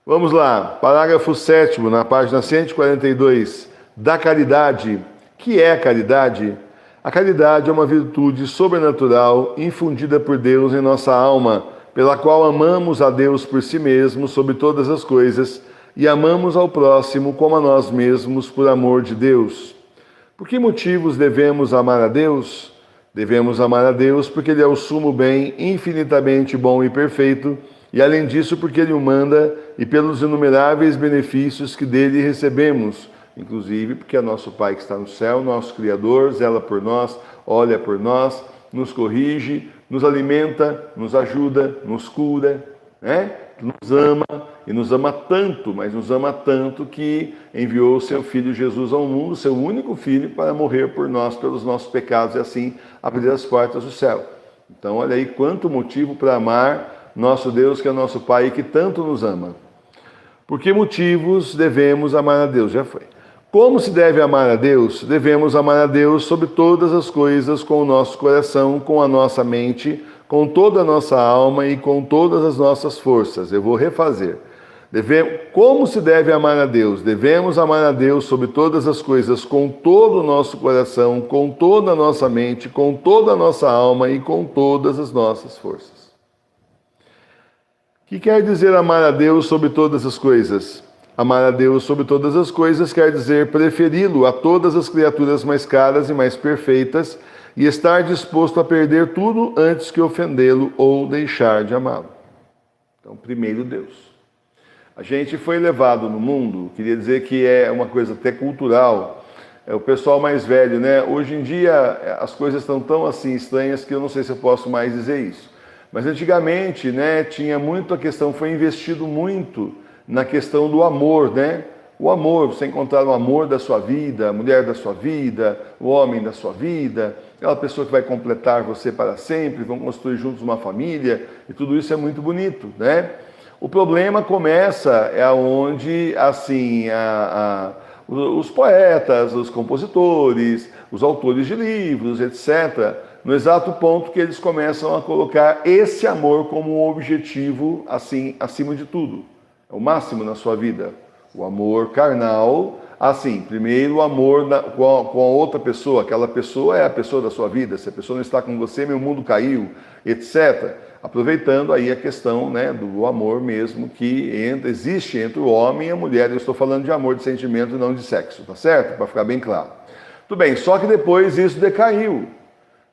Vamos lá, parágrafo 7º, na página 142, da caridade. Que é a caridade? A caridade é uma virtude sobrenatural infundida por Deus em nossa alma, pela qual amamos a Deus por si mesmo sobre todas as coisas e amamos ao próximo como a nós mesmos por amor de Deus. Por que motivos devemos amar a Deus? Devemos amar a Deus porque Ele é o sumo bem, infinitamente bom e perfeito, e além disso porque Ele o manda e pelos inumeráveis benefícios que dele recebemos, inclusive porque é nosso Pai que está no céu, nosso Criador, zela por nós, olha por nós, nos corrige, nos alimenta, nos ajuda, nos cura, né? Nos ama, e nos ama tanto, mas nos ama tanto que enviou o seu Filho Jesus ao mundo, seu único Filho, para morrer por nós, pelos nossos pecados, e assim abrir as portas do céu. Então olha aí quanto motivo para amar nosso Deus, que é nosso Pai e que tanto nos ama. Por que motivos devemos amar a Deus? Já foi. Como se deve amar a Deus? Devemos amar a Deus sobre todas as coisas, com o nosso coração, com a nossa mente, com toda a nossa alma e com todas as nossas forças. Eu vou refazer. Como se deve amar a Deus? Devemos amar a Deus sobre todas as coisas, com todo o nosso coração, com toda a nossa mente, com toda a nossa alma e com todas as nossas forças. O que quer dizer amar a Deus sobre todas as coisas? Amar a Deus sobre todas as coisas quer dizer preferi-lo a todas as criaturas mais caras e mais perfeitas e estar disposto a perder tudo antes que ofendê-lo ou deixar de amá-lo. Então, primeiro Deus. A gente foi levado no mundo, queria dizer que é uma coisa até cultural, é o pessoal mais velho, né? Hoje em dia as coisas estão tão assim estranhas que eu não sei se eu posso mais dizer isso. Mas antigamente, né, tinha muito a questão, foi investido muito na questão do amor, né? O amor, você encontrar o amor da sua vida, a mulher da sua vida, o homem da sua vida, aquela pessoa que vai completar você para sempre, vão construir juntos uma família, e tudo isso é muito bonito, né? O problema começa onde, assim, os poetas, os compositores, os autores de livros, etc., no exato ponto que eles começam a colocar esse amor como um objetivo, assim, acima de tudo. É o máximo na sua vida. O amor carnal, assim, primeiro o amor com a outra pessoa, aquela pessoa é a pessoa da sua vida, se a pessoa não está com você, meu mundo caiu, etc. Aproveitando aí a questão, né, do amor mesmo que existe entre o homem e a mulher. Eu estou falando de amor de sentimento e não de sexo, tá certo? Para ficar bem claro. Tudo bem, só que depois isso decaiu.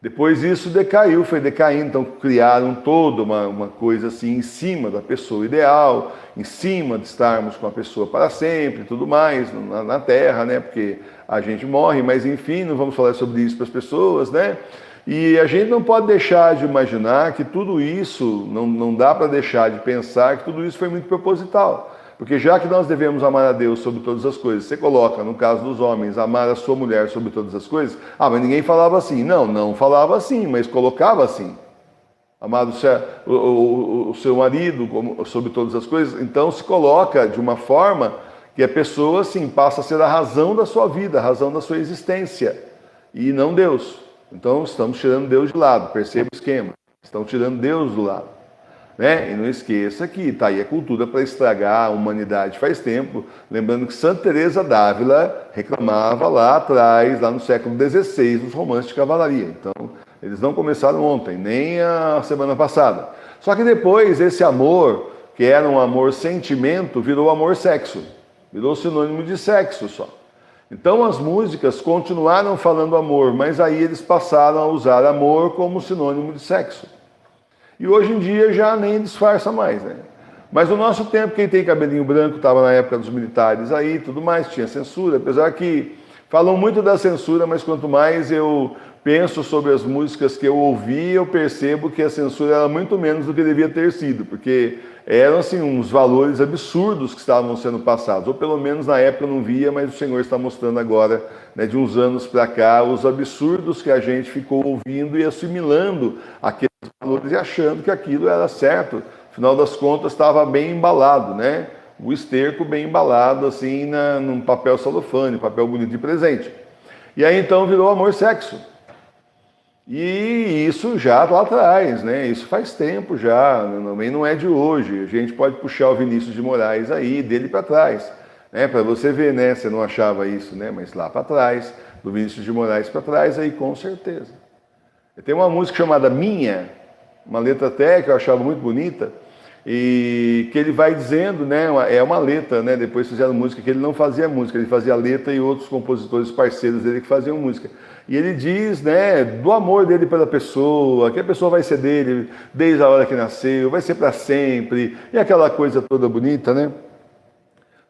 Depois isso decaiu, foi decaindo, então criaram toda uma coisa assim em cima da pessoa ideal, em cima de estarmos com a pessoa para sempre e tudo mais, na Terra, né? Porque a gente morre, mas enfim, não vamos falar sobre isso para as pessoas, né? E a gente não pode deixar de imaginar que tudo isso, não dá para deixar de pensar que tudo isso foi muito proposital. Porque já que nós devemos amar a Deus sobre todas as coisas, você coloca, no caso dos homens, amar a sua mulher sobre todas as coisas, mas ninguém falava assim. Não falava assim, mas colocava assim. Amar o seu marido sobre todas as coisas, então se coloca de uma forma que a pessoa, assim, passa a ser a razão da sua vida, a razão da sua existência, e não Deus. Então estamos tirando Deus de lado, perceba o esquema, estão tirando Deus do lado. Né? E não esqueça que está aí a cultura para estragar a humanidade faz tempo. Lembrando que Santa Teresa d'Ávila reclamava lá atrás, lá no século XVI, dos romances de cavalaria. Então, eles não começaram ontem, nem a semana passada. Só que depois, esse amor, que era um amor sentimento, virou amor sexo. Virou sinônimo de sexo só. Então, as músicas continuaram falando amor, mas aí eles passaram a usar amor como sinônimo de sexo. E hoje em dia já nem disfarça mais, né? Mas no nosso tempo, quem tem cabelinho branco estava na época dos militares aí, tudo mais, tinha censura, apesar que falam muito da censura, mas quanto mais eu penso sobre as músicas que eu ouvi, eu percebo que a censura era muito menos do que devia ter sido, porque eram assim uns valores absurdos que estavam sendo passados, ou pelo menos na época eu não via, mas o Senhor está mostrando agora, né, de uns anos para cá, os absurdos que a gente ficou ouvindo e assimilando aqueles valores e achando que aquilo era certo. Afinal das contas, estava bem embalado, né? O esterco bem embalado, assim, num papel celofane, papel bonito de presente. E aí, então, virou amor-sexo. E isso já lá atrás, né? Isso faz tempo já, também não é de hoje. A gente pode puxar o Vinícius de Moraes aí, dele para trás, né? Para você ver, né? Você não achava isso, né? Mas lá para trás, do Vinícius de Moraes para trás, aí com certeza. Tem uma música chamada Minha, uma letra até que eu achava muito bonita, e que ele vai dizendo, né, é uma letra, né, depois fizeram música, que ele não fazia música, ele fazia letra e outros compositores parceiros dele que faziam música. E ele diz, né, do amor dele pela pessoa, que a pessoa vai ser dele desde a hora que nasceu, vai ser para sempre, e aquela coisa toda bonita, né?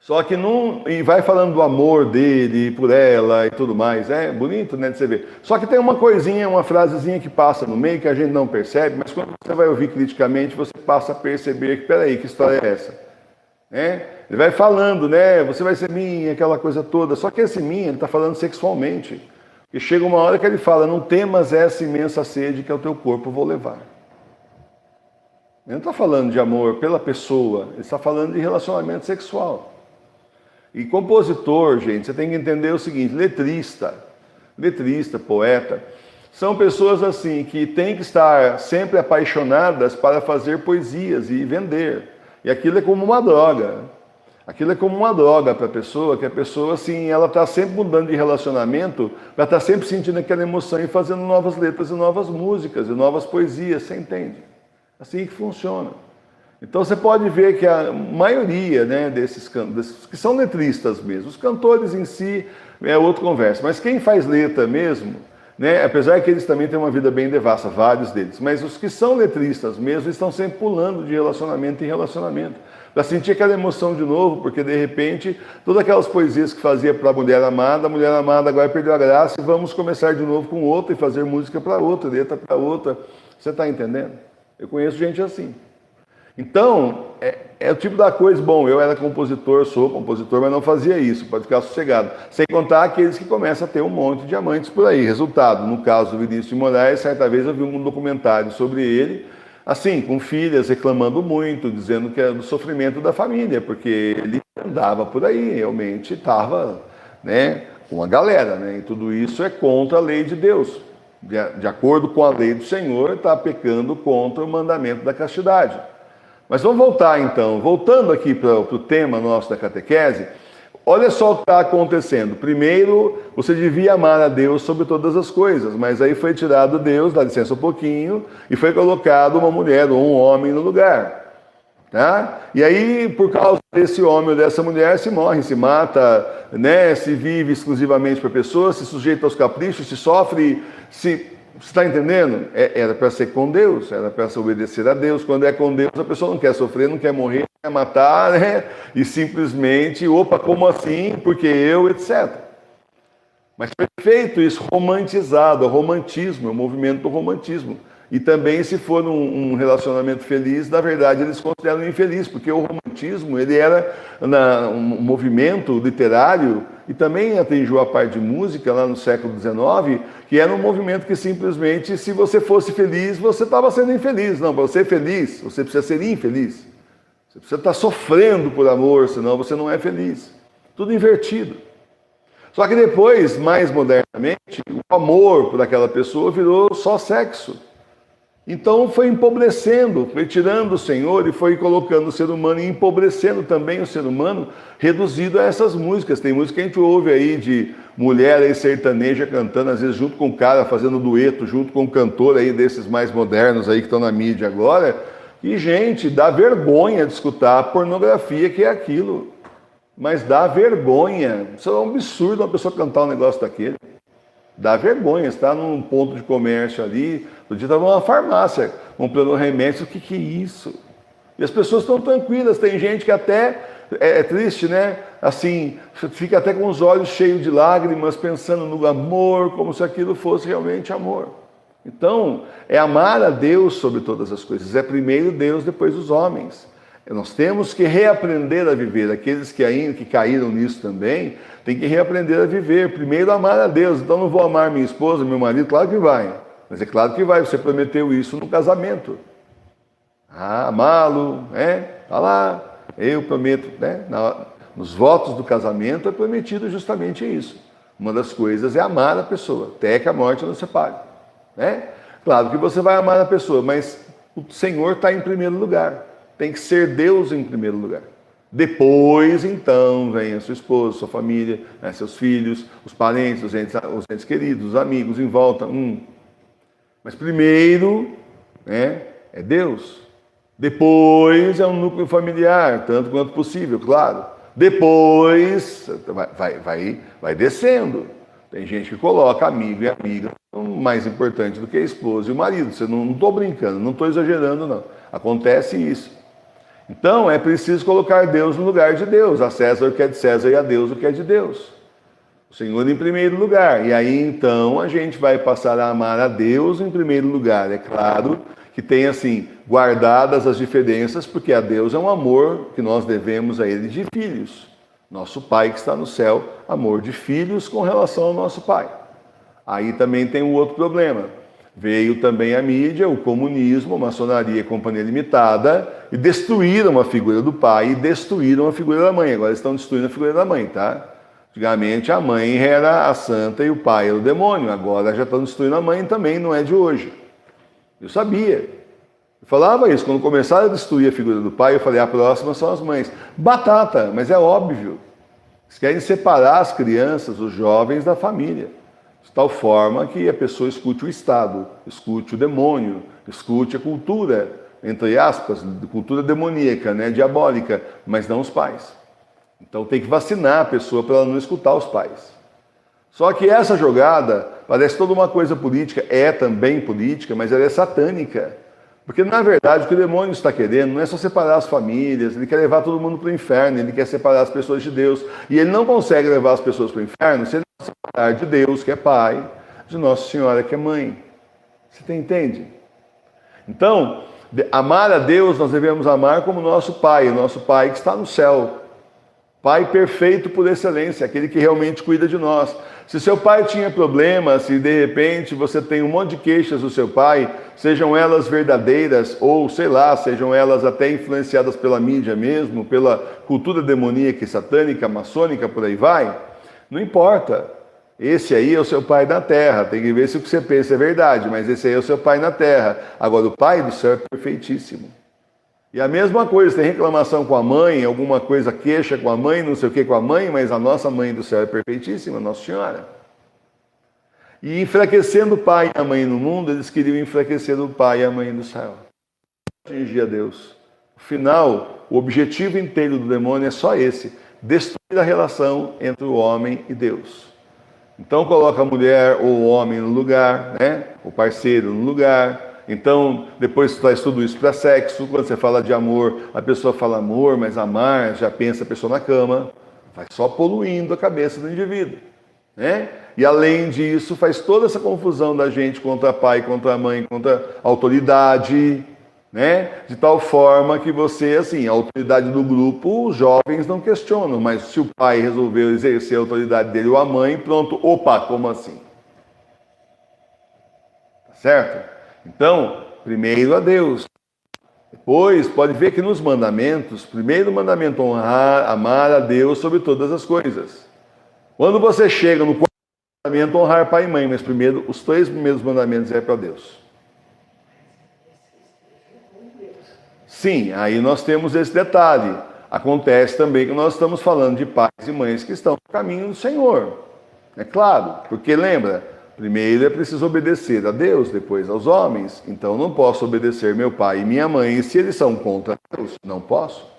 Só que não. E vai falando do amor dele por ela e tudo mais. É bonito, né, de você ver. Só que tem uma coisinha, uma frasezinha que passa no meio que a gente não percebe, mas quando você vai ouvir criticamente, você passa a perceber que, peraí, que história é essa? É? Ele vai falando, né? Você vai ser minha, aquela coisa toda. Só que esse minha, ele está falando sexualmente. E chega uma hora que ele fala: não temas essa imensa sede que ao teu corpo vou levar. Ele não está falando de amor pela pessoa, ele está falando de relacionamento sexual. E compositor, gente, você tem que entender o seguinte: letrista, poeta, são pessoas assim que têm que estar sempre apaixonadas para fazer poesias e vender. E aquilo é como uma droga. Aquilo é como uma droga para a pessoa, que a pessoa, assim, ela está sempre mudando de relacionamento, para estar sempre sentindo aquela emoção e fazendo novas letras e novas músicas e novas poesias, você entende? Assim que funciona. Então você pode ver que a maioria, né, desses que são letristas mesmo, os cantores em si é outra conversa, mas quem faz letra mesmo, né, apesar que eles também têm uma vida bem devassa, vários deles, mas os que são letristas mesmo estão sempre pulando de relacionamento em relacionamento, para sentir aquela emoção de novo, porque de repente todas aquelas poesias que fazia para a mulher amada agora perdeu a graça e vamos começar de novo com outra e fazer música para outra, letra para outra. Você está entendendo? Eu conheço gente assim. Então, é o tipo da coisa, bom, eu era compositor, sou compositor, mas não fazia isso, pode ficar sossegado. Sem contar aqueles que começam a ter um monte de diamantes por aí. Resultado, no caso do Vinícius de Moraes, certa vez eu vi um documentário sobre ele, assim, com filhas reclamando muito, dizendo que era do sofrimento da família, porque ele andava por aí, realmente estava, né, com a galera, né, e tudo isso é contra a lei de Deus. De acordo com a lei do Senhor, está pecando contra o mandamento da castidade. Mas vamos voltar então, voltando aqui para o tema nosso da catequese, olha só o que está acontecendo. Primeiro, você devia amar a Deus sobre todas as coisas, mas aí foi tirado Deus, dá licença um pouquinho, e foi colocado uma mulher ou um homem no lugar. Tá? E aí, por causa desse homem ou dessa mulher, se morre, se mata, né? Se vive exclusivamente para pessoas, se sujeita aos caprichos, se sofre, se... Você está entendendo? Era para ser com Deus, era para se obedecer a Deus. Quando é com Deus, a pessoa não quer sofrer, não quer morrer, não quer matar, né? E simplesmente, opa, como assim? Porque eu, etc. Mas foi feito isso romantizado, o romantismo, o movimento do romantismo. E também, se for um relacionamento feliz, na verdade, eles consideram infeliz, porque o romantismo, ele era um movimento literário, e também atingiu a parte de música lá no século XIX, que era um movimento que simplesmente, se você fosse feliz, você estava sendo infeliz. Não, para você ser feliz, você precisa ser infeliz. Você precisa estar sofrendo por amor, senão você não é feliz. Tudo invertido. Só que depois, mais modernamente, o amor por aquela pessoa virou só sexo. Então foi empobrecendo, foi tirando o Senhor e foi colocando o ser humano e empobrecendo também o ser humano, reduzido a essas músicas. Tem música que a gente ouve aí de mulher aí sertaneja cantando, às vezes junto com o cara, fazendo dueto, junto com o cantor aí desses mais modernos aí que estão na mídia agora. E, gente, dá vergonha de escutar a pornografia que é aquilo. Mas dá vergonha. Isso é um absurdo uma pessoa cantar um negócio daquele. Dá vergonha, está num ponto de comércio ali, outro dia estava numa farmácia comprando um remédio, o que é isso? E as pessoas estão tranquilas, tem gente que até, é triste, né? Assim, fica até com os olhos cheios de lágrimas, pensando no amor, como se aquilo fosse realmente amor. Então, é amar a Deus sobre todas as coisas, é primeiro Deus, depois os homens. Nós temos que reaprender a viver. Aqueles que ainda que caíram nisso também, têm que reaprender a viver. Primeiro amar a Deus. Então não vou amar minha esposa, meu marido, claro que vai. Mas é claro que vai, você prometeu isso no casamento. Amá-lo, tá lá, eu prometo, né? Nos votos do casamento é prometido justamente isso. Uma das coisas é amar a pessoa, até que a morte nos separe. né? Claro que você vai amar a pessoa, mas o Senhor está em primeiro lugar. Tem que ser Deus em primeiro lugar. Depois, então, vem a sua esposa, sua família, né, seus filhos, os parentes, os entes queridos, os amigos em volta. Mas primeiro, né, é Deus. Depois é um núcleo familiar, tanto quanto possível, claro. Depois vai descendo. Tem gente que coloca amigo e amiga mais importante do que a esposa e o marido. Você não estou brincando, não estou exagerando, não. Acontece isso. Então é preciso colocar Deus no lugar de Deus. A César o que é de César e a Deus o que é de Deus. O Senhor em primeiro lugar. E aí então a gente vai passar a amar a Deus em primeiro lugar. É claro que tem assim guardadas as diferenças, porque a Deus é um amor que nós devemos a Ele de filhos. Nosso Pai que está no céu, amor de filhos com relação ao nosso Pai. Aí também tem um outro problema. Veio também a mídia, o comunismo, a maçonaria e companhia limitada, e destruíram a figura do pai e destruíram a figura da mãe. Agora estão destruindo a figura da mãe, tá? Antigamente a mãe era a santa e o pai era o demônio. Agora já estão destruindo a mãe também, não é de hoje. Eu sabia. Eu falava isso. Quando começaram a destruir a figura do pai, eu falei, a próxima são as mães. Batata, mas é óbvio. Eles querem separar as crianças, os jovens da família. De tal forma que a pessoa escute o Estado, escute o demônio, escute a cultura, entre aspas, cultura demoníaca, né, diabólica, mas não os pais. Então tem que vacinar a pessoa para ela não escutar os pais. Só que essa jogada parece toda uma coisa política, é também política, mas ela é satânica. Porque na verdade o que o demônio está querendo não é só separar as famílias, ele quer levar todo mundo para o inferno, ele quer separar as pessoas de Deus. E ele não consegue levar as pessoas para o inferno se ele não separar de Deus, que é pai, de Nossa Senhora, que é mãe. Você entende? Então, amar a Deus nós devemos amar como nosso Pai, o nosso Pai que está no céu. Pai perfeito por excelência, aquele que realmente cuida de nós. Se seu pai tinha problemas, se de repente você tem um monte de queixas do seu pai, sejam elas verdadeiras ou, sei lá, sejam elas até influenciadas pela mídia mesmo, pela cultura demoníaca e satânica, maçônica, por aí vai, não importa. Esse aí é o seu pai na terra, tem que ver se o que você pensa é verdade, mas esse aí é o seu pai na terra. Agora, o pai do céu é perfeitíssimo. E a mesma coisa, tem reclamação com a mãe, alguma coisa queixa com a mãe, não sei o que com a mãe, mas a nossa mãe do céu é perfeitíssima, Nossa Senhora. E enfraquecendo o pai e a mãe no mundo, eles queriam enfraquecer o pai e a mãe do céu. Atingir a Deus. No final, o objetivo inteiro do demônio é só esse, destruir a relação entre o homem e Deus. Então coloca a mulher ou o homem no lugar, né? O parceiro no lugar. Então, depois traz tudo isso para sexo. Quando você fala de amor, a pessoa fala amor, mas amar, já pensa a pessoa na cama. Vai só poluindo a cabeça do indivíduo, né? E além disso, faz toda essa confusão da gente contra pai, contra a mãe, contra a autoridade, né? De tal forma que você, assim, a autoridade do grupo, os jovens não questionam, mas se o pai resolveu exercer a autoridade dele ou a mãe, pronto, opa, como assim? Tá certo? Então, primeiro a Deus. Depois, pode ver que nos mandamentos, primeiro mandamento, honrar, amar a Deus sobre todas as coisas. Quando você chega no quarto mandamento, honrar pai e mãe, mas primeiro, os 3 primeiros mandamentos é para Deus. Sim, aí nós temos esse detalhe. Acontece também que nós estamos falando de pais e mães que estão no caminho do Senhor. É claro, porque lembra, primeiro é preciso obedecer a Deus, depois aos homens. Então não posso obedecer meu pai e minha mãe se eles são contra Deus. Não posso.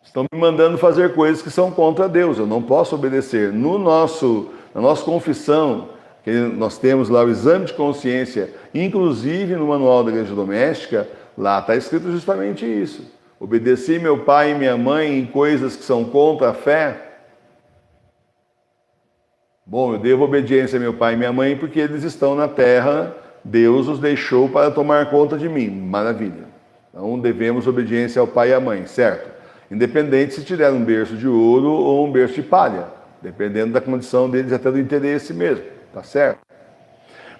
Estão me mandando fazer coisas que são contra Deus. Eu não posso obedecer. Na nossa confissão, que nós temos lá o exame de consciência, inclusive no manual da igreja doméstica, lá está escrito justamente isso. Obedeci meu pai e minha mãe em coisas que são contra a fé. Bom, eu devo obediência a meu pai e minha mãe porque eles estão na terra, Deus os deixou para tomar conta de mim. Maravilha. Então devemos obediência ao pai e à mãe, certo? Independente se tiver um berço de ouro ou um berço de palha, dependendo da condição deles, até do interesse mesmo, tá certo?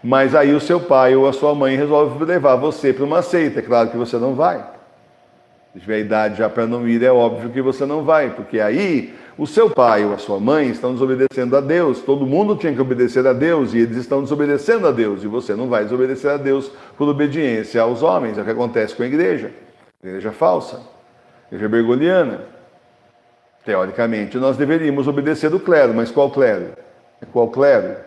Mas aí o seu pai ou a sua mãe resolve levar você para uma seita, é claro que você não vai. Se tiver idade já para não ir, é óbvio que você não vai, porque aí o seu pai ou a sua mãe estão desobedecendo a Deus. Todo mundo tinha que obedecer a Deus e eles estão desobedecendo a Deus. E você não vai desobedecer a Deus por obediência aos homens. É o que acontece com a igreja falsa, a igreja bergoliana. Teoricamente, nós deveríamos obedecer o clero, mas qual clero? Qual clero?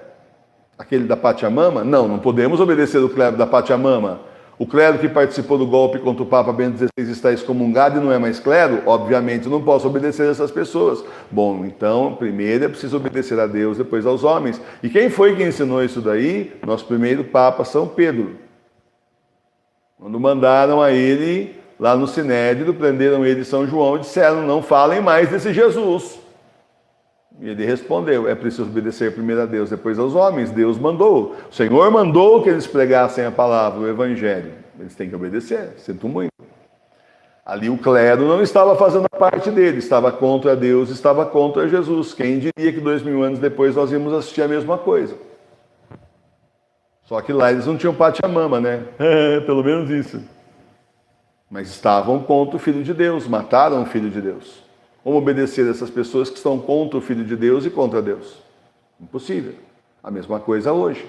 Aquele da Pachamama? Não, não podemos obedecer o clero da Pachamama. O clero que participou do golpe contra o Papa Bento XVI está excomungado e não é mais clero? Obviamente, eu não posso obedecer a essas pessoas. Bom, então, primeiro é preciso obedecer a Deus, depois aos homens. E quem foi que ensinou isso daí? Nosso primeiro Papa, São Pedro. Quando mandaram a ele, lá no Sinédrio, prenderam ele em São João e disseram, não falem mais desse Jesus. E ele respondeu, é preciso obedecer primeiro a Deus, depois aos homens. Deus mandou. O Senhor mandou que eles pregassem a palavra, o Evangelho. Eles têm que obedecer, sinto muito. Ali o clero não estava fazendo a parte dele, estava contra Deus, estava contra Jesus. Quem diria que 2000 anos depois nós íamos assistir a mesma coisa? Só que lá eles não tinham Pachamama, né? Pelo menos isso. Mas estavam contra o Filho de Deus, mataram o Filho de Deus. Como obedecer a essas pessoas que estão contra o Filho de Deus e contra Deus? Impossível. A mesma coisa hoje.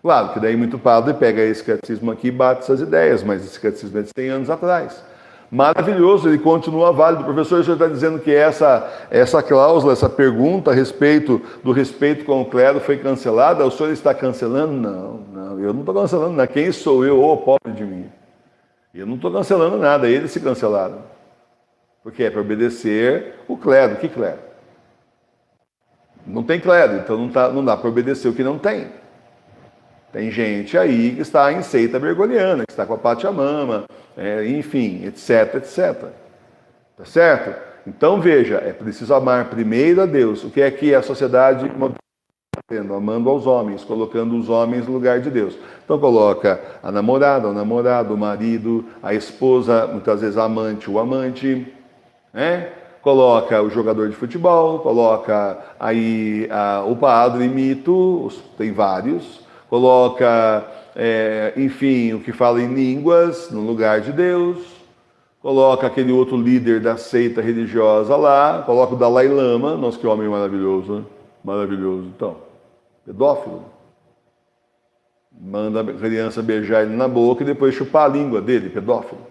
Claro que daí muito padre pega esse catecismo aqui e bate essas ideias, mas esse catecismo é de 100 anos atrás. Maravilhoso, ele continua válido. Professor, o senhor está dizendo que essa cláusula, essa pergunta a respeito do respeito com o clero foi cancelada? O senhor está cancelando? Não, eu não estou cancelando nada. Quem sou eu, ô pobre de mim? Eu não estou cancelando nada, eles se cancelaram. Porque é para obedecer o clero. Que clero? Não tem clero, então não dá para obedecer o que não tem. Tem gente aí que está em seita bergoliana, que está com a Pachamama, enfim, etc, etc. Tá certo? Então veja, é preciso amar primeiro a Deus. O que é que a sociedade amando aos homens, colocando os homens no lugar de Deus. Então coloca a namorada, o namorado, o marido, a esposa, muitas vezes a amante, o amante, né? Coloca o jogador de futebol, coloca aí o padre mito, tem vários, coloca, enfim, o que fala em línguas no lugar de Deus, coloca aquele outro líder da seita religiosa lá, coloca o Dalai Lama, nossa, que homem maravilhoso, né? Maravilhoso, então, pedófilo. Manda a criança beijar ele na boca e depois chupar a língua dele, pedófilo.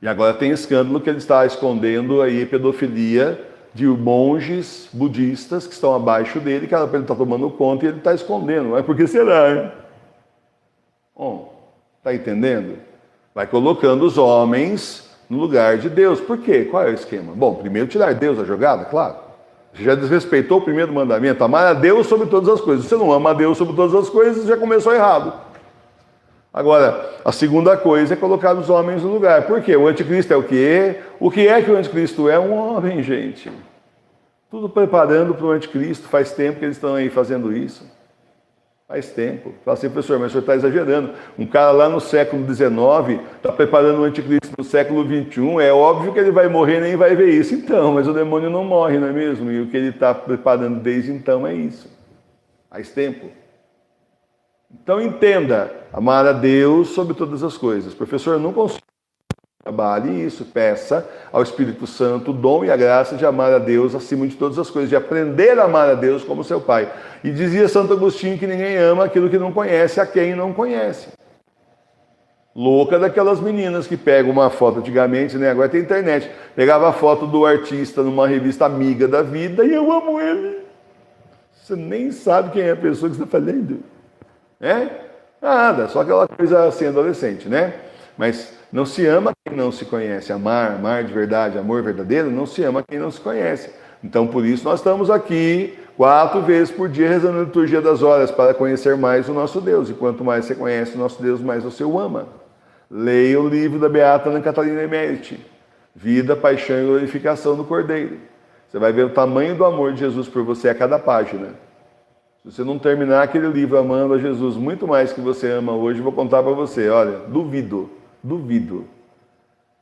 E agora tem escândalo que ele está escondendo aí pedofilia de monges budistas que estão abaixo dele, que ele está tomando conta e ele está escondendo. Mas por que será, hein? Bom, está entendendo? Vai colocando os homens no lugar de Deus. Por quê? Qual é o esquema? Bom, primeiro tirar Deus da jogada, claro. Você já desrespeitou o primeiro mandamento, amar a Deus sobre todas as coisas. Se você não ama a Deus sobre todas as coisas, já começou errado. Agora, a segunda coisa é colocar os homens no lugar. Por quê? O anticristo é o quê? O que é que o anticristo é? Um homem, gente. Tudo preparando para o anticristo. Faz tempo que eles estão aí fazendo isso. Faz tempo. Fala assim, professor, mas o senhor está exagerando. Um cara lá no século XIX está preparando o anticristo no século XXI. É óbvio que ele vai morrer e nem vai ver isso. Então, mas o demônio não morre, não é mesmo? E o que ele está preparando desde então é isso. Faz tempo. Então entenda, amar a Deus sobre todas as coisas. Professor, eu não consigo. Trabalhe isso, peça ao Espírito Santo o dom e a graça de amar a Deus acima de todas as coisas, de aprender a amar a Deus como seu Pai. E dizia Santo Agostinho que ninguém ama aquilo que não conhece a quem não conhece. Louca daquelas meninas que pegam uma foto antigamente, né? Agora tem internet. Pegava a foto do artista numa revista amiga da vida e eu amo ele. Você nem sabe quem é a pessoa que você está falando. Nada, só aquela coisa assim, adolescente, né? Mas não se ama quem não se conhece. Amar de verdade, amor verdadeiro, não se ama quem não se conhece. Então, por isso, nós estamos aqui 4 vezes por dia rezando a liturgia das horas para conhecer mais o nosso Deus. E quanto mais você conhece o nosso Deus, mais você o ama. Leia o livro da Beata Ana Catarina Emeriti, Vida, Paixão e Glorificação do Cordeiro. Você vai ver o tamanho do amor de Jesus por você a cada página. Se você não terminar aquele livro amando a Jesus muito mais que você ama hoje, eu vou contar para você, olha, duvido.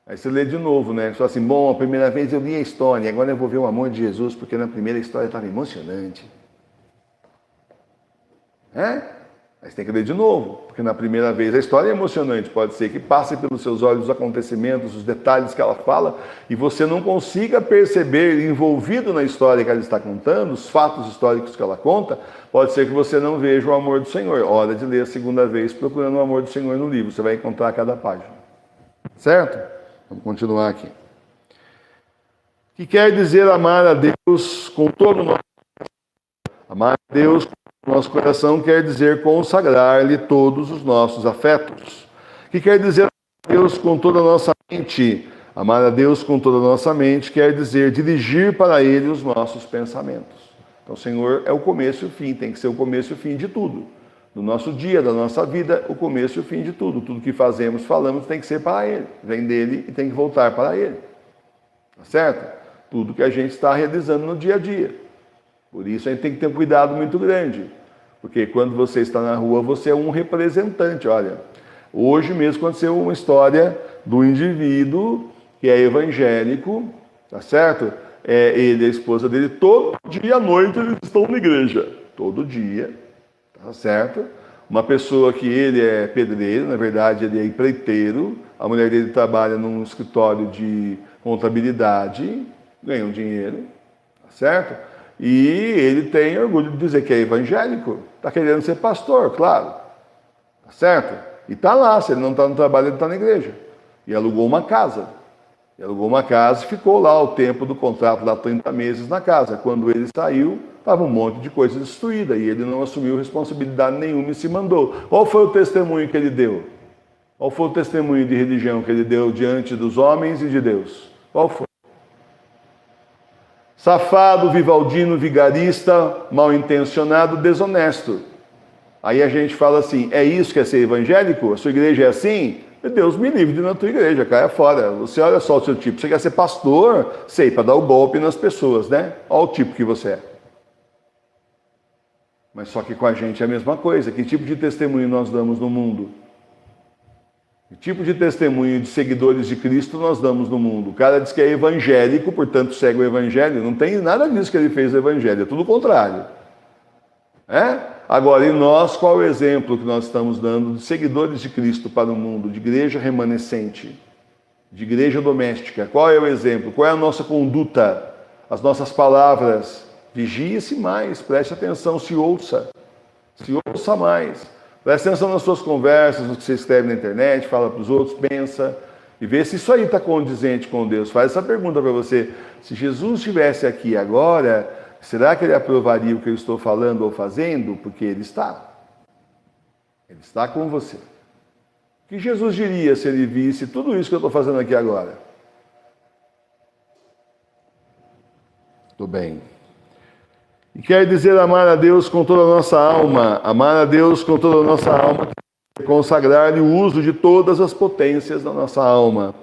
Aí você lê de novo, né? Só assim, bom, a primeira vez eu li a história, agora eu vou ver o amor de Jesus, porque na primeira história estava emocionante. Aí você tem que ler de novo, porque na primeira vez a história é emocionante, pode ser que passe pelos seus olhos os acontecimentos, os detalhes que ela fala, e você não consiga perceber, envolvido na história que ela está contando, os fatos históricos que ela conta, pode ser que você não veja o amor do Senhor. Hora de ler a segunda vez, procurando o amor do Senhor no livro, você vai encontrar cada página. Certo? Vamos continuar aqui. O que quer dizer amar a Deus com todo o nosso coração? Amar a Deus com o nosso coração quer dizer consagrar-lhe todos os nossos afetos. O que quer dizer amar a Deus com toda a nossa mente? Amar a Deus com toda a nossa mente quer dizer dirigir para Ele os nossos pensamentos. Então, o Senhor é o começo e o fim, tem que ser o começo e o fim de tudo. No nosso dia, da nossa vida, o começo e o fim de tudo. Tudo que fazemos, falamos, tem que ser para Ele. Vem dEle e tem que voltar para Ele. Tá certo? Tudo que a gente está realizando no dia a dia. Por isso a gente tem que ter um cuidado muito grande. Porque quando você está na rua, você é um representante. Olha, hoje mesmo aconteceu uma história do indivíduo que é evangélico, tá certo? Ele e a esposa dele, todo dia à noite eles estão na igreja. Todo dia, tá certo? Uma pessoa que ele é pedreiro, na verdade ele é empreiteiro, a mulher dele trabalha num escritório de contabilidade, ganha um dinheiro, tá certo? E ele tem orgulho de dizer que é evangélico, está querendo ser pastor, claro, tá certo? E está lá, se ele não está no trabalho, ele está na igreja. E alugou uma casa. E alugou uma casa e ficou lá o tempo do contrato, lá 30 meses na casa. Quando ele saiu, estava um monte de coisa destruída e ele não assumiu responsabilidade nenhuma e se mandou. Qual foi o testemunho que ele deu? Qual foi o testemunho de religião que ele deu diante dos homens e de Deus? Qual foi? Safado, vivaldino, vigarista, mal intencionado, desonesto. Aí a gente fala assim, é isso que é ser evangélico? A sua igreja é assim? Deus me livre de ir na tua igreja, caia fora. Você olha só o seu tipo, você quer ser pastor, sei, para dar o golpe nas pessoas, né? Olha o tipo que você é. Mas só que com a gente é a mesma coisa. Que tipo de testemunho nós damos no mundo? Que tipo de testemunho de seguidores de Cristo nós damos no mundo? O cara diz que é evangélico, portanto segue o evangelho. Não tem nada disso que ele fez no evangelho, é tudo o contrário. Agora, e nós, qual é o exemplo que nós estamos dando de seguidores de Cristo para o mundo, de igreja remanescente, de igreja doméstica? Qual é o exemplo? Qual é a nossa conduta? As nossas palavras? Vigie-se mais, preste atenção, se ouça mais. Preste atenção nas suas conversas, no que você escreve na internet, fala para os outros, pensa e vê se isso aí está condizente com Deus. Faz essa pergunta para você. Se Jesus estivesse aqui agora, será que ele aprovaria o que eu estou falando ou fazendo? Porque ele está. Ele está com você. O que Jesus diria se ele visse tudo isso que eu estou fazendo aqui agora? Tudo bem. E quer dizer amar a Deus com toda a nossa alma. Amar a Deus com toda a nossa alma, consagrar-lhe o uso de todas as potências da nossa alma.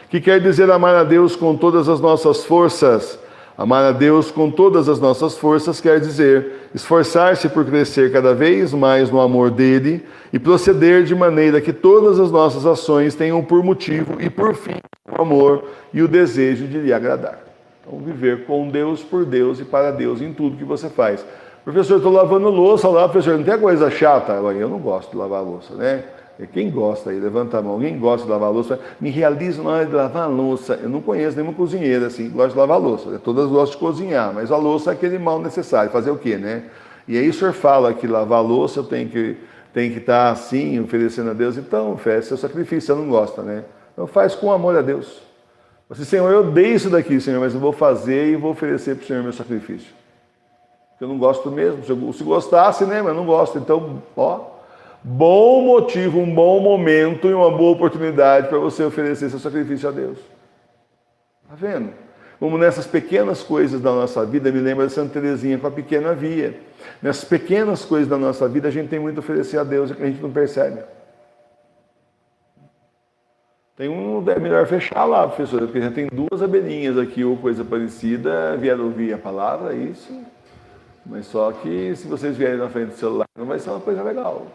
Que quer dizer amar a Deus com todas as nossas forças. Amar a Deus com todas as nossas forças quer dizer esforçar-se por crescer cada vez mais no amor dele e proceder de maneira que todas as nossas ações tenham por motivo e por fim o amor e o desejo de lhe agradar. Então, viver com Deus, por Deus e para Deus em tudo que você faz. Professor, estou lavando louça lá, professor, não tem coisa chata? Eu não gosto de lavar louça, né? Quem gosta aí? Levanta a mão. Quem gosta de lavar louça? Me realizo na hora de lavar a louça. Eu não conheço nenhuma cozinheira assim que gosta de lavar a louça. Todas gostam de cozinhar, mas a louça é aquele mal necessário. Fazer o quê, né? E aí o senhor fala que lavar a louça tem que estar assim, oferecendo a Deus. Então, oferece seu sacrifício, você não gosta, né? Então faz com amor a Deus. Você, Senhor, eu odeio isso daqui, Senhor, mas eu vou fazer e vou oferecer para o Senhor meu sacrifício. Porque eu não gosto mesmo. Se gostasse, né? Mas eu não gosto. Então, bom motivo, um bom momento e uma boa oportunidade para você oferecer seu sacrifício a Deus. Está vendo? Como nessas pequenas coisas da nossa vida, me lembra de Santa Teresinha com a pequena via. Nessas pequenas coisas da nossa vida, a gente tem muito a oferecer a Deus e que a gente não percebe. É melhor fechar lá, professor, porque já tem 2 abelhinhas aqui ou coisa parecida, vieram ouvir a palavra, isso. Mas só que se vocês vierem na frente do celular, não vai ser uma coisa legal.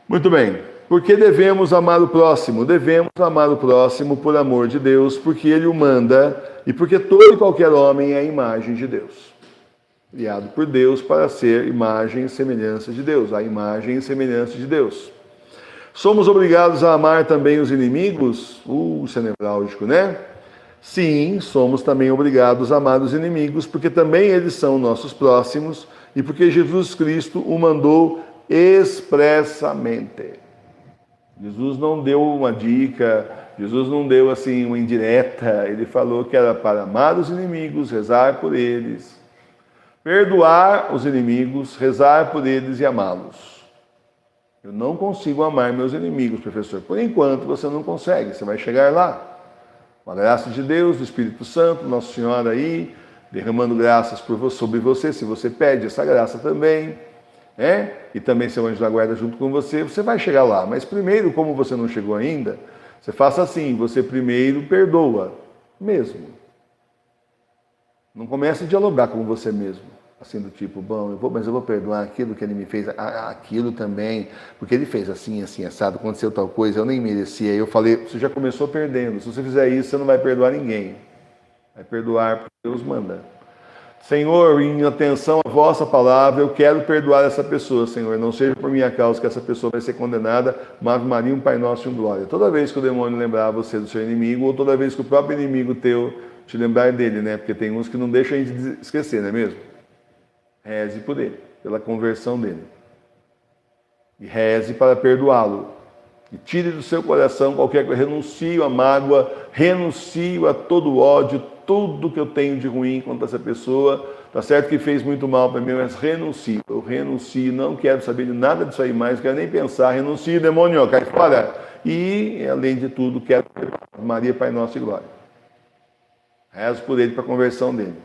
Muito bem. Por que devemos amar o próximo? Devemos amar o próximo por amor de Deus, porque ele o manda e porque todo e qualquer homem é a imagem de Deus. Criado por Deus para ser imagem e semelhança de Deus, a imagem e semelhança de Deus. Somos obrigados a amar também os inimigos? Isso é nevrálgico, né? Sim, somos também obrigados a amar os inimigos, porque também eles são nossos próximos e porque Jesus Cristo o mandou expressamente. Jesus não deu uma dica, Jesus não deu assim uma indireta, ele falou que era para amar os inimigos, rezar por eles, perdoar os inimigos, rezar por eles e amá-los. Eu não consigo amar meus inimigos, professor. Por enquanto você não consegue, você vai chegar lá. Com a graça de Deus, do Espírito Santo, Nossa Senhora aí, derramando graças sobre você, se você pede essa graça também, e também seu anjo da guarda junto com você, você vai chegar lá. Mas primeiro, como você não chegou ainda, você faça assim, você primeiro perdoa, mesmo. Não comece a dialogar com você mesmo. Assim do tipo, bom, mas eu vou perdoar aquilo que ele me fez, aquilo também, porque ele fez assim, assim, assado, aconteceu tal coisa, eu nem merecia. Eu falei, você já começou perdendo. Se você fizer isso, você não vai perdoar ninguém. Vai perdoar porque Deus manda. Senhor, em atenção à vossa palavra, eu quero perdoar essa pessoa, Senhor. Não seja por minha causa que essa pessoa vai ser condenada, mas Ave Maria, um Pai Nosso e um Glória. Toda vez que o demônio lembrar você do seu inimigo, ou toda vez que o próprio inimigo teu te lembrar dele, né? Porque tem uns que não deixam a gente esquecer, não é mesmo? Reze por ele, pela conversão dele. E reze para perdoá-lo. E tire do seu coração qualquer coisa. Renuncio à mágoa, renuncio a todo ódio, tudo que eu tenho de ruim contra essa pessoa. Tá certo que fez muito mal para mim, mas renuncio. Eu renuncio, não quero saber de nada disso aí mais, não quero nem pensar. Renuncio, demônio, cai fora. E, além de tudo, quero Maria, Pai Nosso e Glória. Rezo por ele para a conversão dele.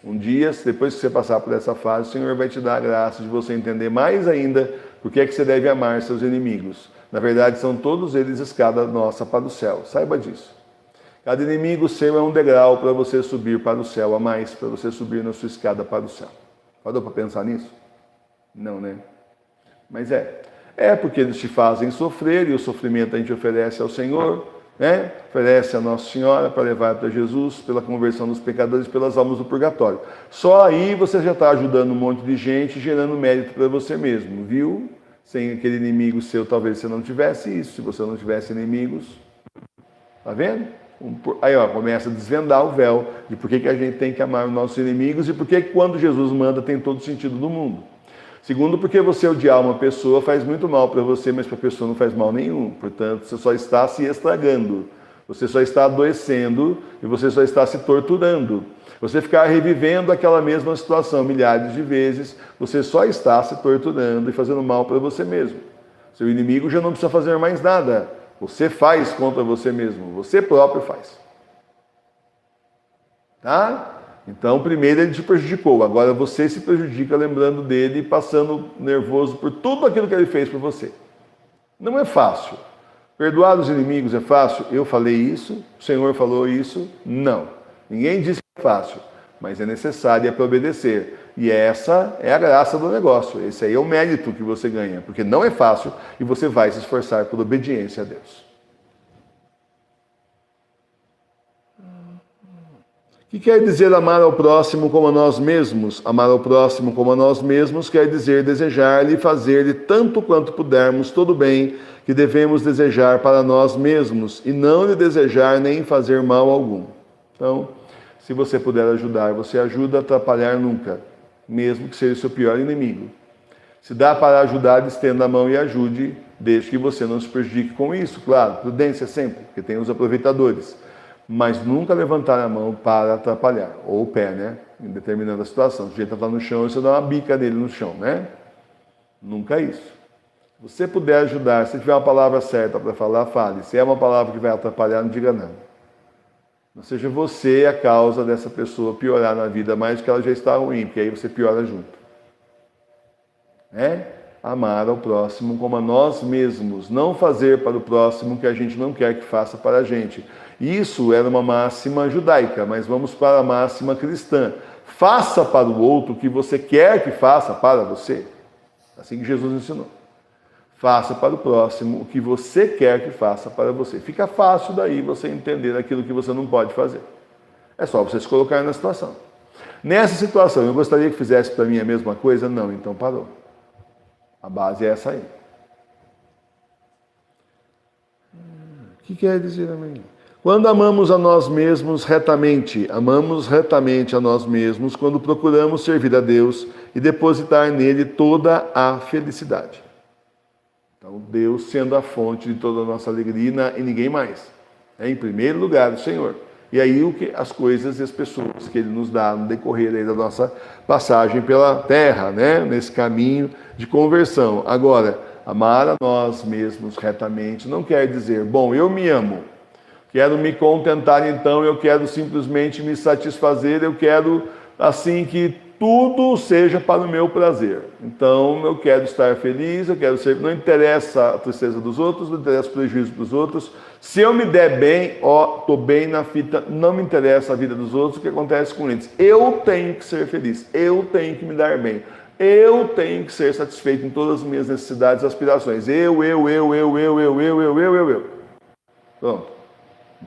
Um dia, depois que você passar por essa fase, o Senhor vai te dar a graça de você entender mais ainda por que é que você deve amar seus inimigos. Na verdade, são todos eles escada nossa para o céu. Saiba disso. Cada inimigo seu é um degrau para você subir para o céu, a mais, para você subir na sua escada para o céu. Parou para pensar nisso? Não, né? Mas é porque eles te fazem sofrer e o sofrimento a gente oferece ao Senhor, né? Oferece a Nossa Senhora para levar para Jesus, pela conversão dos pecadores, pelas almas do purgatório. Só aí você já está ajudando um monte de gente, gerando mérito para você mesmo, viu? Sem aquele inimigo seu, talvez você não tivesse isso. Se você não tivesse inimigos, tá vendo? Aí começa a desvendar o véu de por que a gente tem que amar os nossos inimigos e por que quando Jesus manda tem todo sentido do mundo. Segundo, porque você odiar uma pessoa faz muito mal para você, mas para a pessoa não faz mal nenhum. Portanto, você só está se estragando, você só está adoecendo e você só está se torturando. Você ficar revivendo aquela mesma situação milhares de vezes, você só está se torturando e fazendo mal para você mesmo. Seu inimigo já não precisa fazer mais nada. Você faz contra você mesmo, você próprio faz. Tá? Então, primeiro ele te prejudicou, agora você se prejudica lembrando dele e passando nervoso por tudo aquilo que ele fez por você. Não é fácil. Perdoar os inimigos é fácil? Eu falei isso, o Senhor falou isso? Não. Ninguém disse que é fácil, mas é necessário e é para obedecer. E essa é a graça do negócio, esse aí é o mérito que você ganha, porque não é fácil e você vai se esforçar por obediência a Deus. O que quer dizer amar ao próximo como a nós mesmos? Amar ao próximo como a nós mesmos quer dizer desejar-lhe e fazer-lhe tanto quanto pudermos todo o bem que devemos desejar para nós mesmos e não lhe desejar nem fazer mal algum. Então, se você puder ajudar, você ajuda, atrapalhar nunca, mesmo que seja o seu pior inimigo. Se dá para ajudar, estenda a mão e ajude, desde que você não se prejudique com isso, claro, prudência sempre, porque tem os aproveitadores. Mas nunca levantar a mão para atrapalhar, ou o pé, né? Em determinada situação. Se o jeito está no chão, você dá uma bica nele no chão, né? Nunca isso. Se você puder ajudar, se tiver uma palavra certa para falar, fale. Se é uma palavra que vai atrapalhar, não diga nada. Não seja você a causa dessa pessoa piorar na vida mais do que ela já está ruim, porque aí você piora junto. Amar ao próximo como a nós mesmos, não fazer para o próximo o que a gente não quer que faça para a gente. Isso era uma máxima judaica, mas vamos para a máxima cristã. Faça para o outro o que você quer que faça para você. Assim que Jesus ensinou. Faça para o próximo o que você quer que faça para você. Fica fácil daí você entender aquilo que você não pode fazer. É só você se colocar na situação. Nessa situação, eu gostaria que fizesse para mim a mesma coisa? Não, então parou. A base é essa aí. O que quer dizer, amém? Quando amamos a nós mesmos retamente, amamos retamente a nós mesmos quando procuramos servir a Deus e depositar nele toda a felicidade. Então, Deus sendo a fonte de toda a nossa alegria e ninguém mais. É em primeiro lugar o Senhor. E aí as coisas e as pessoas que Ele nos dá no decorrer aí da nossa passagem pela terra, né? Nesse caminho de conversão. Agora, amar a nós mesmos retamente não quer dizer, bom, eu me amo, quero me contentar então, eu quero simplesmente me satisfazer, eu quero assim que tudo seja para o meu prazer. Então, eu quero estar feliz, eu quero ser... Não interessa a tristeza dos outros, não interessa o prejuízo dos outros. Se eu me der bem, estou bem na fita, não me interessa a vida dos outros, o que acontece com eles. Eu tenho que ser feliz, eu tenho que me dar bem. Eu tenho que ser satisfeito em todas as minhas necessidades e aspirações. Eu. Pronto.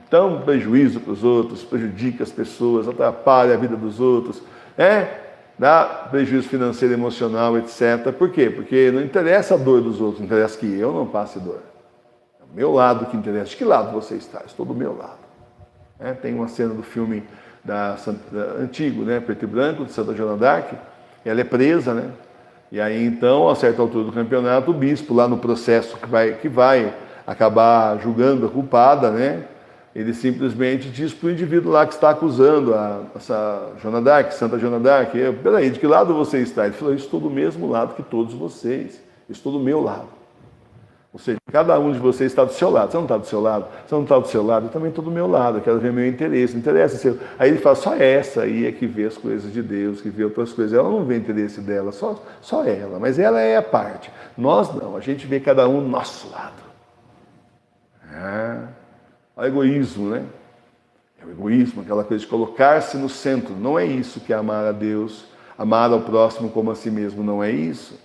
Então, prejuízo para os outros, prejudica as pessoas, atrapalha a vida dos outros, dá prejuízo financeiro, emocional, etc. Por quê? Porque não interessa a dor dos outros, interessa que eu não passe dor. É o meu lado que interessa. De que lado você está? Estou do meu lado. Tem uma cena do filme antigo, preto e branco, de Santa Joana d'Arc. Ela é presa, né? E aí, então, a certa altura do campeonato, o bispo, lá no processo que vai acabar julgando a culpada, né? Ele simplesmente diz para o indivíduo lá que está acusando essa Joana d'Arc, Santa Joana d'Arc, peraí, de que lado você está? Ele falou, eu estou do mesmo lado que todos vocês, eu estou do meu lado. Ou seja, cada um de vocês está do seu lado. Você não está do seu lado? Você não está do seu lado? Eu também estou do meu lado, eu quero ver meu interesse. Não interessa seu. Aí ele fala, só essa aí é que vê as coisas de Deus, que vê outras coisas. Ela não vê o interesse dela, só ela. Mas ela é a parte. Nós não, a gente vê cada um do nosso lado. O egoísmo, né? É o egoísmo, aquela coisa de colocar-se no centro. Não é isso que é amar a Deus, amar ao próximo como a si mesmo, não é isso.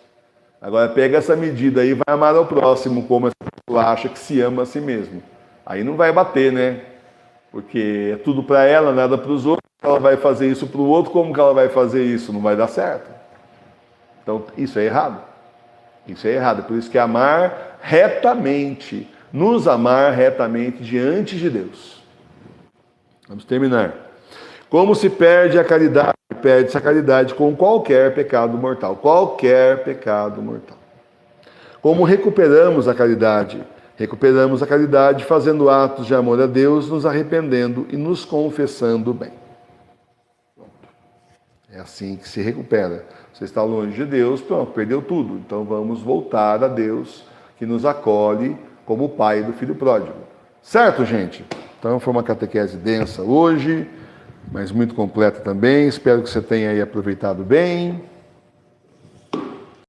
Agora pega essa medida aí e vai amar ao próximo como essa pessoa acha que se ama a si mesmo. Aí não vai bater, né? Porque é tudo para ela, nada para os outros. Ela vai fazer isso para o outro, como que ela vai fazer isso? Não vai dar certo. Então isso é errado. Isso é errado. Por isso que amar retamente, nos amar retamente diante de Deus. Vamos terminar. Como se perde a caridade? Perde-se a caridade com qualquer pecado mortal. Qualquer pecado mortal. Como recuperamos a caridade? Recuperamos a caridade fazendo atos de amor a Deus, nos arrependendo e nos confessando bem. Pronto. É assim que se recupera. Você está longe de Deus, pronto, perdeu tudo. Então vamos voltar a Deus, que nos acolhe como o pai do filho pródigo. Certo, gente? Então foi uma catequese densa hoje, mas muito completa também. Espero que você tenha aí aproveitado bem.